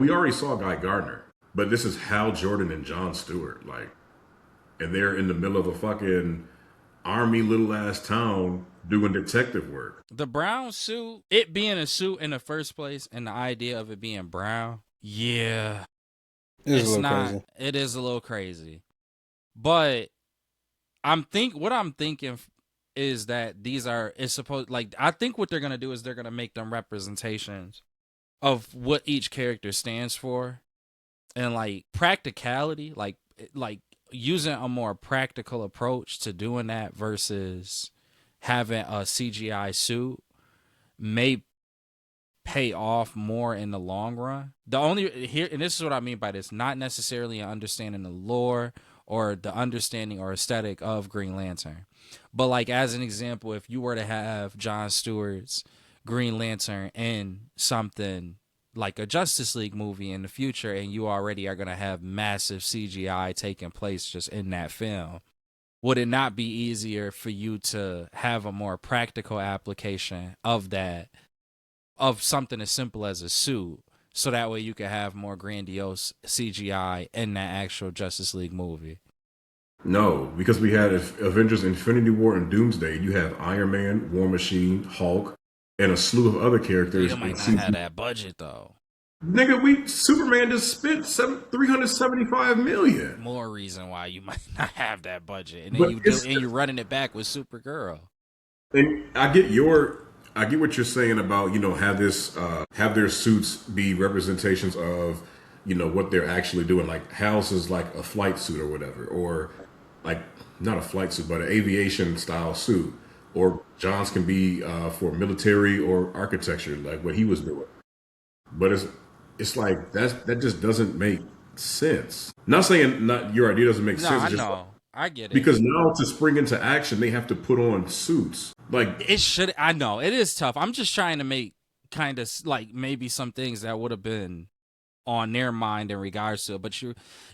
We already saw Guy Gardner, but this is Hal Jordan and Jon Stewart, like, and they're in the middle of a fucking army little ass town doing detective work. The brown suit, it being a suit in the first place, and the idea of it being brown, yeah, It's a it's little not. crazy. It is a little crazy, but what I'm thinking is that these are it's supposed like I think what they're gonna do is they're gonna make them representations of what each character stands for, and like practicality, like using a more practical approach to doing that versus having a CGI suit may pay off more in the long run. The only here, and this is what I mean by this, not necessarily an understanding the lore or the understanding or aesthetic of Green Lantern, but like as an example, if you were to have Jon Stewart's Green Lantern in something like a Justice League movie in the future, and you already are going to have massive CGI taking place just in that film, would it not be easier for you to have a more practical application of that, of something as simple as a suit, so that way you could have more grandiose CGI in that actual Justice League movie? No, because we had Avengers Infinity War and Doomsday. You have Iron Man, War Machine, Hulk, and a slew of other characters You in might not have CG. that budget though. Nigga, Superman just spent 375 million. More reason why you might not have that budget, and then But it's you're running it back with Supergirl. and I get what you're saying about, have their suits be representations of, what they're actually doing. Like Hal's is like a flight suit or whatever, or like not a flight suit, but an aviation style suit. Or John's can be for military or architecture, like what he was doing. But it's like that just doesn't make sense. Not saying not your idea doesn't make No, sense. I It's just like, know, I get it. because now to spring into action, they have to put on suits. Like, It should. I know it is tough. I'm just trying to make kind of like maybe some things that would have been on their mind in regards to it. But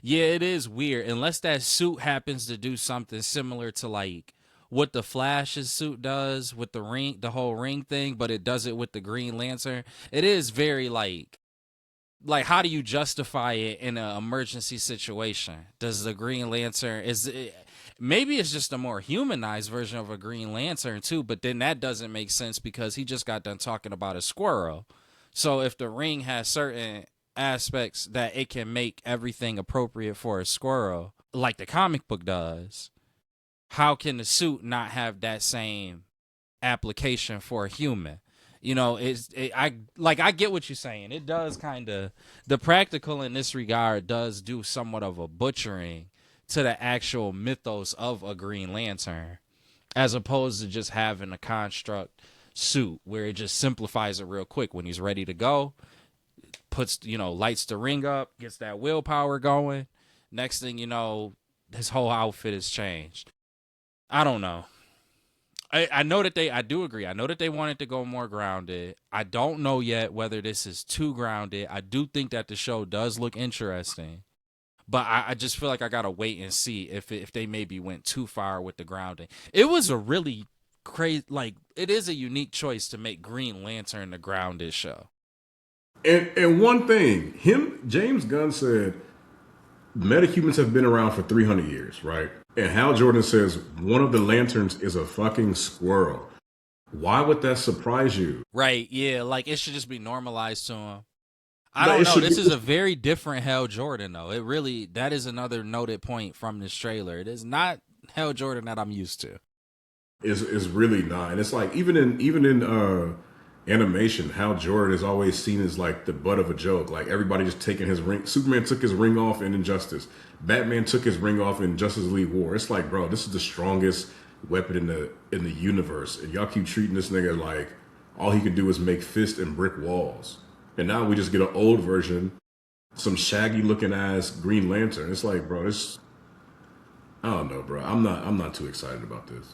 yeah, it is weird unless that suit happens to do something similar to like what the Flash's suit does with the ring, the whole ring thing, but it does it with the Green Lantern. It is very like how do you justify it in an emergency situation? Does the Green Lantern maybe it's just a more humanized version of a Green Lantern too, but then that doesn't make sense because he just got done talking about a squirrel. So if the ring has certain aspects that it can make everything appropriate for a squirrel, like the comic book does, how can the suit not have that same application for a human? I get what you're saying. It does kind of, the practical in this regard does do somewhat of a butchering to the actual mythos of a Green Lantern, as opposed to just having a construct suit where it just simplifies it real quick. When he's ready to go, puts, lights the ring up, gets that willpower going. Next thing you know, his whole outfit has changed. I don't know. I know that I do agree. I know that they wanted to go more grounded. I don't know yet whether this is too grounded. I do think that the show does look interesting, but I just feel like I gotta wait and see if they maybe went too far with the grounding. It was a really crazy, like it is a unique choice to make Green Lantern the grounded show. and one thing, James Gunn said metahumans have been around for 300 years, right? And Hal Jordan says one of the lanterns is a fucking squirrel. Why would that surprise you? Right? Yeah, like it should just be normalized to him. I No, don't it know. should This be. is a very different Hal Jordan, though. That is another noted point from this trailer. It is not Hal Jordan that I'm used to. Is really not. And it's like even in animation, Hal Jordan is always seen as like the butt of a joke. Like everybody just taking his ring. Superman took his ring off in Injustice. Batman took his ring off in Justice League War. It's like, bro, this is the strongest weapon in the universe, and y'all keep treating this nigga like all he can do is make fists and brick walls. And now we just get an old version, some shaggy looking ass Green Lantern. It's like, bro, I don't know, bro. I'm not too excited about this.